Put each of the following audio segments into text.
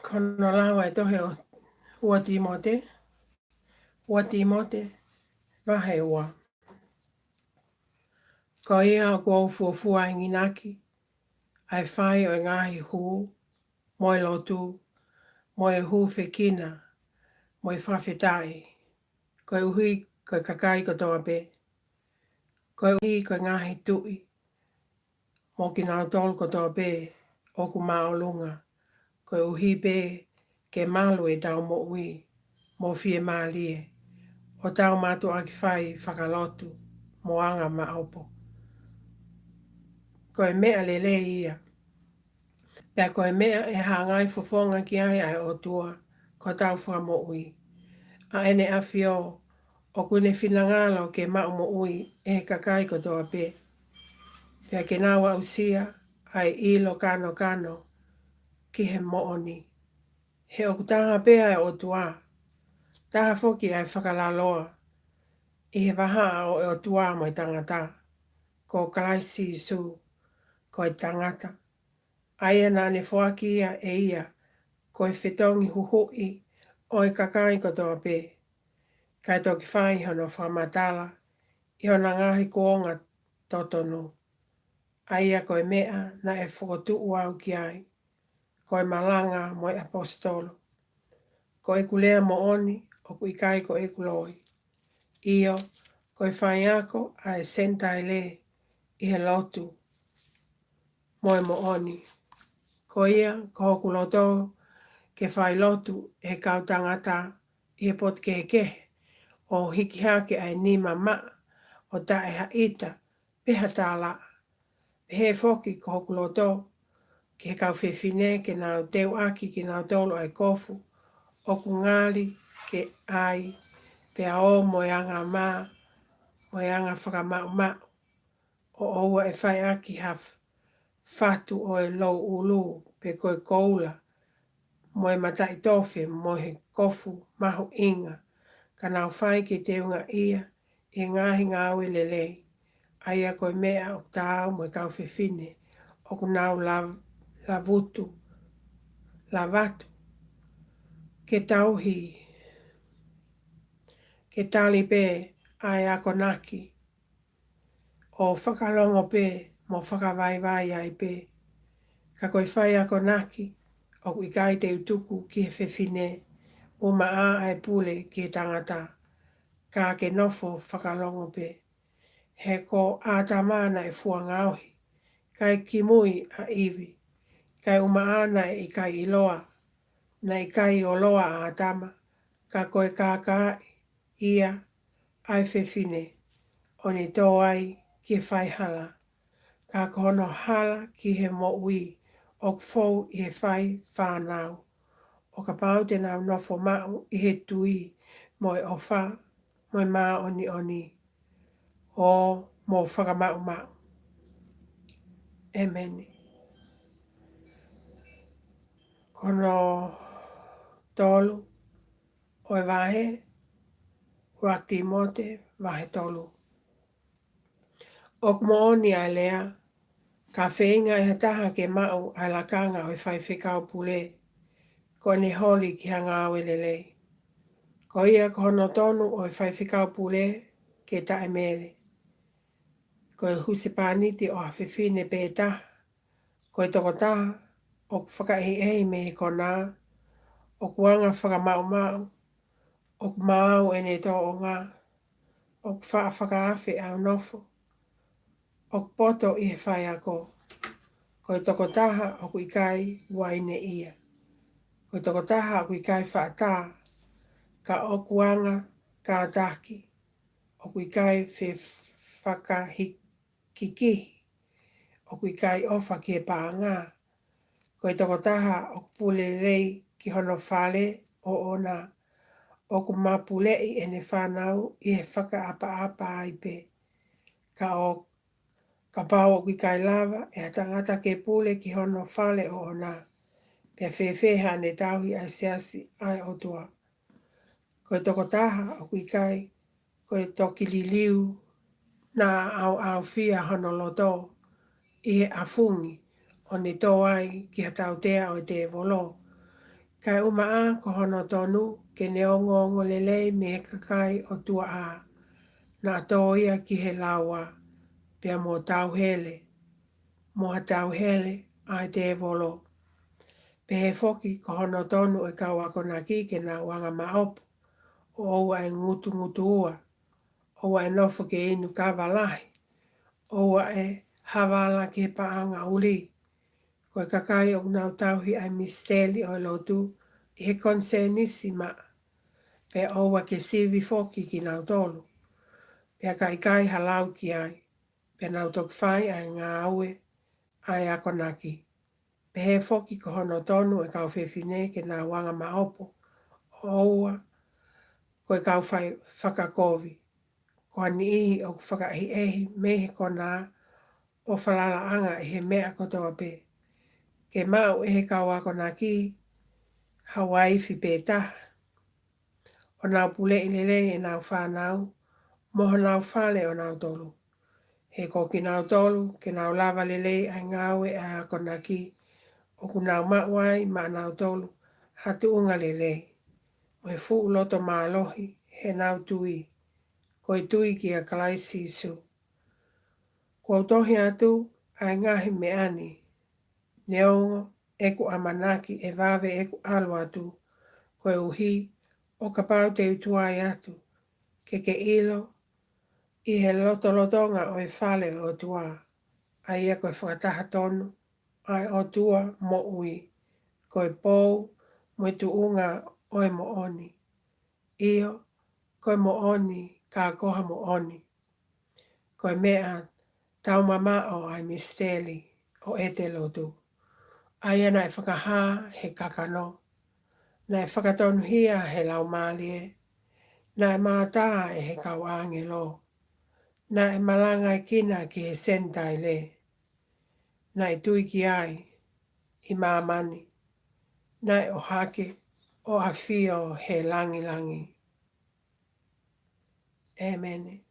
Kono lawa e tohe o ua Timote. Ua Timote, wahe ua. Ko ia o kua ufuafua inginaki, ai whai o ngahi hū, moe lotu, moe hū whekina, moe whawhetai. Koe uhui koe kakai ko toa pe. Koe uhui koe ngahi tui, mo ki nao tolu ko toa pe, o ku maolunga. Koe uhi pe ke malu e tau mo ui, mo fie maalie. O tau matu aki whai whakalotu, mo anga maopo. Koe mea lele ia. Pea koe mea e hangai fofonga ki ai ai o tua, ko tau whamo ui. A ene awhio, o kune whinangalo ke mao mo ui, e kakai ko toa pe. Pea ke nawa usia, ai ilo kano kano, ki he mooni. He o kutaha pea e o tua, taha foki ai whakalaloa, i he waha o e o tua mo i tangata, ko kalaisi su, ko i tangata. Aia nane whoaki ia e ia, ko e whetongi huhui, o e kakai ko toa pe. Kai toki whai hono whamatala, i hona ngahi koonga totonu. Aia koe mea na e whakotu uau ki ai, koe malanga mo e apostolo. Ko e kulea mo oni, o ku ikai ko e kuloi. Iyo, koe whai ako a e sentai le, i he lotu, mo e mo oni. Ko ia, ko hoku loto, ke whai lotu, e kau tangata, i he pot ke, o hiki hake ai nima ma, o ta e haita, peha tā la. He foki ko hoku loto, ke he kau whewhine, ke nau teu aki, ke nau tolu ai kofu, o ku ngali, ke ai, pea o moeanga ma, moeanga whakamau ma, o oua e whai aki haf, whatu o e lau ulu, pe koe koula, moe matai tofe, moe kofu, mahu inga, ka nau whai ke teunga ia, e ngahi ngāwe lelei, aia koe mea o tāu moe kau whewhine, o ku nau lavutu, lavatu, ke tauhi, ke tali pe, ai ako naki, o whakalongo pe, mo whakawaiwai ai pe, ka koe whai ako naki, o ku ikai te utuku ki he whewhine, o maa ai pule ki he tangata, ka ke nofo whakalongo pe. He ko ātamana e fuangauhi, kai kimui a iwi, kai umaana e ikai iloa, na ikai o loa ātama, ka koe kākai, ia, ai whewhine, o ni tō ai ki he whaihala, ka kono hala ki he mo ui, o kwhou i he whai whānau, o ka pau te nau nofo mau i he tui, mo e ofa, mo e maa oni oni, o mo whakamau mau. Amen. Kono tolu, o e wahe, Ua Timote, wahe tolu. O kumooni ai lea, ka wheinga e hataha ke mau ai lakanga o e whai whikau pule, ko ne holi ki hanga awe lelei. Ko ia kono tonu o e whai whikau pule ke tae mele. Ko e husipaniti o hawhiwhine pētaha, ko e tokotaha, o whakaehei me he kona, o kuanga whakamau mau, o kumau e ne tō o ngā, o whakaafe au nofo, o poto i he whai ako, ko e tokotaha o ku ikai waine ia, ko e tokotaha o ku ikai whaatā, ka o kuanga ka taki, o ku ikai whe whakahikikihi, o ku ikai ofa ki e pāngā, ko e tokotaha o ku pulelei ki hono whale o ona, o ku mapulei e ne whanau i he whaka apa ai pe, ka o ka pau o kai lava e tangata ke pule ki hono whale o ona, pe whewheha ne tauhi ai seasi ai o tua. Ko e tokotaha o kai, ko e toki liliu na au fia hono loto, i he afungi, o ne tō ai ki ha tautea o te volo, Kai umaa ko hono tonu ke neongongo lelei me kakai o tua a. Na atoia ki he lawa pia mo tau hele. Mo ha tau hele ai te volo. Pe he foki ko hono tonu e kau ako na ki ke na wanga maopo. O oua e ngutu ngutu ua. Oua e nofo ke inu kawalahi. Oua e hawala ke paanga uli. Koe kakai o nau tauhi ai misteli o lotu. I he konsenisi ma. Pe oua ke sivi foki ki nau tolu. Pea kai halau ki ai. Pe nau tok whai ai ngā aue ai ako naki. Pe he foki ko hono tonu e kau whewhine ke nā wanga maopo. Oua koe kau whai whakakovi. Ko ani ihi o whakahi ehi mehe ko nā o whalala anga e he mea kotoa pe. Ke mau e he kau ako naki Hawaii fi pētaha. O nau pule ilele e nau whanau. Moho nau whale o nau tolu. He ko ki nau tolu, ke nau lava lele ai ngawe a ako naki. O ku nau mawai ma nau tolu. Hatu unga lele. Mo he fuu loto mālohi he nau tui. Koe tui ki a kalai sisu. Ko tohi atu ai ngahi me ani. Neongo eku amanaki e vave eku alu atu. Koe uhi o ka pau te utuai atu. Ke ilo i he loto lotonga o e whale o tua. Ai e koe whakataha tonu. Ai o tua mo ui. Koe pou mo tu unga o e mo oni. Io koe mo oni ka koha mo oni. Koe mea tau mama o ai misteli o e te lotu. Ai ana e whakaha he kakano. Na e whakatonu hia he lau mālie. Na e mātā e he kau angelo. Na e malanga e kina ki he sentai le. Na e tui ki ai i māmani. Na e o hake o hawhio he langi langi. Amen.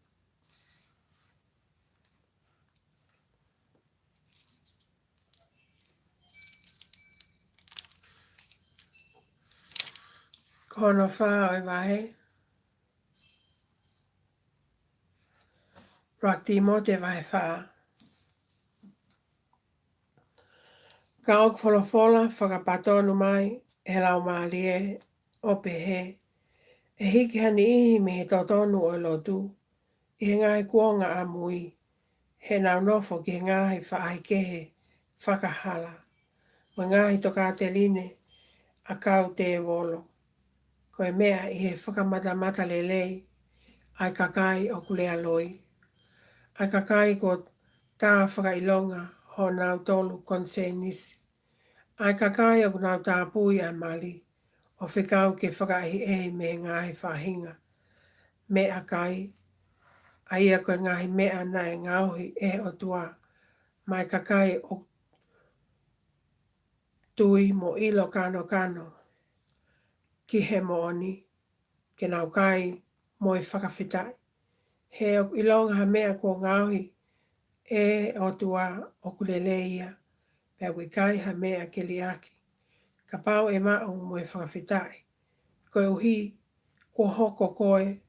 Kono wha oi wahe. Rati mo te wahe wha. Ka ok wholofola whakapatonu mai he lau mālie o pehe. E hiki hani ihi me he totonu o lotu. I he ngai kuonga a mui. He nau nofo ki he ngahi whaai kehe whakahala. Mo ngahi toka te line a kau te volo. Koe mea i he whakamata mata lelei ai kakai o kulea loi. Ai kakai ko tā whakailonga ho nau tolu konsenisi. Ai kakai o nau tā pui ai mali o whikau ke whakahi e me ngahi whahinga. Mea kai, ai a koe ngahi mea na e ngauhi e o tua. Mai kakai o tui mo ilo kano kano. Ki he mooni, ke nau kai mo e whakawhitai. He o ilonga ha mea ko ngauhi e o tua o kuleleia. Pea wikai ha mea ke liaki. Ka pau e mao mo e whakawhitai. Koe uhi, ko hoko koe,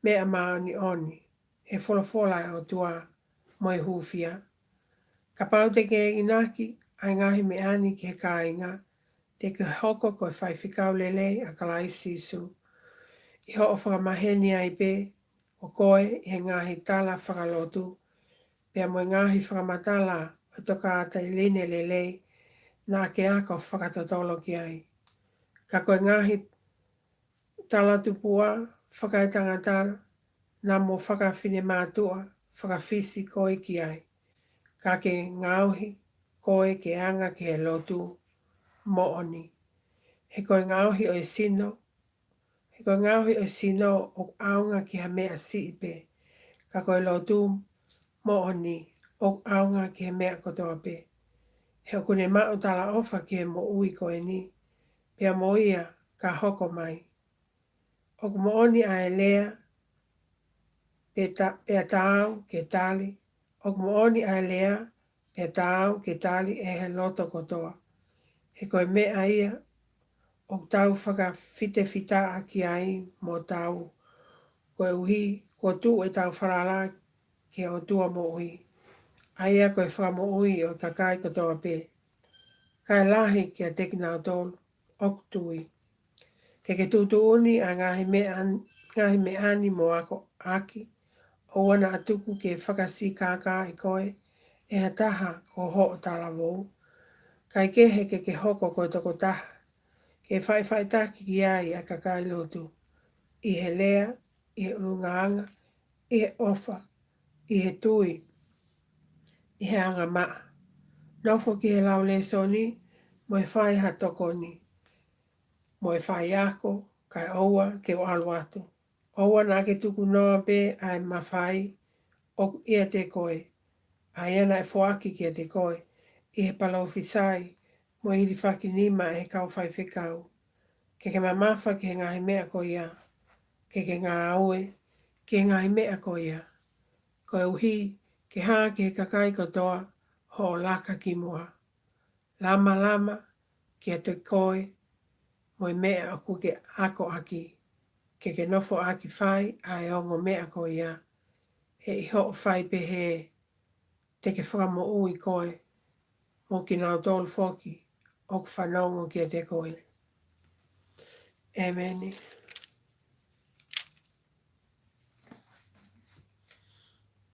mea maoni oni. He wholofola o tua mo e hufia. Ka pau te ke inaki, ai ngahi me ani ke kāinga. Te ke hoko koe whai whikau lele a kalai sisu. I ho o whakamaheni ai pe, o koe i he ngahi tala whakalotu. Pea mo ngahi whakamatala o toka ata i line lele nā ke ako whakatotolo ki ai. Ka koe ngahi tala tupua, whakaitangata, nā mo whakawhine mātua, whakawhisi koe ki ai. Ka ke ngauhi, koe ke anga ke lotu, mooni. He koe ngauhi o e sino, he koe ngauhi o sino o aunga ki ha mea siipe. Ka koe lotu, mooni, o aunga ki ha mea kotoa pe. He o kune mao tala ofa ki he mo ui koe ni, pia mo ia ka hoko mai. O mooni a e lea, pea tāu ke tali. O mooni a e lea, pea tāu ke tali e he loto kotoa. He koe mea ia o tau whakawhite whita ki ai mō tau. Koe uhi, ko tu e tau wharala ki o tua mo uhi. Aia koe whamo ui o kakai katoa pē. Kai lahi ki a teki nao tōlu, ok tui. Ke tūtu uni a ngahi me ani mo ako aki. O wana atuku ke whakasi kākā i koe, e ha taha ko ho o tala wou. Kai kehe ke hoko koe toko taha. Ke whai taki ki ai a kakai lotu. I he lea, i he rungaanga, i he ofa, i he tui, i he anga maa. Nofo ki he lau le soni, mo e whai ha toko ni. Mo e whai ako, kai oua ke o alu atu. Oua nā ke tuku noa pe ai mawhai, o ia te koe. Ai ana e whoaki ki a te koe. I he pala ofisai, mo hiri whaki nima e kau whai whikau. Ke mamafa ke ngahi mea ko ia. Ke ngā aue, ke ngahi mea ko ia. Koe uhi, ke haa ke kakai katoa, ho laka ki mua. Lama lama, ki a te koe, mo i mea aku ke ako aki. Ke nofo aki whai, ai ongo mea ko ia. He iho whai pe he, te ke whakamo ui koe, mo ki nao tolu whoki, ok whanongo ki a te koe. Amen.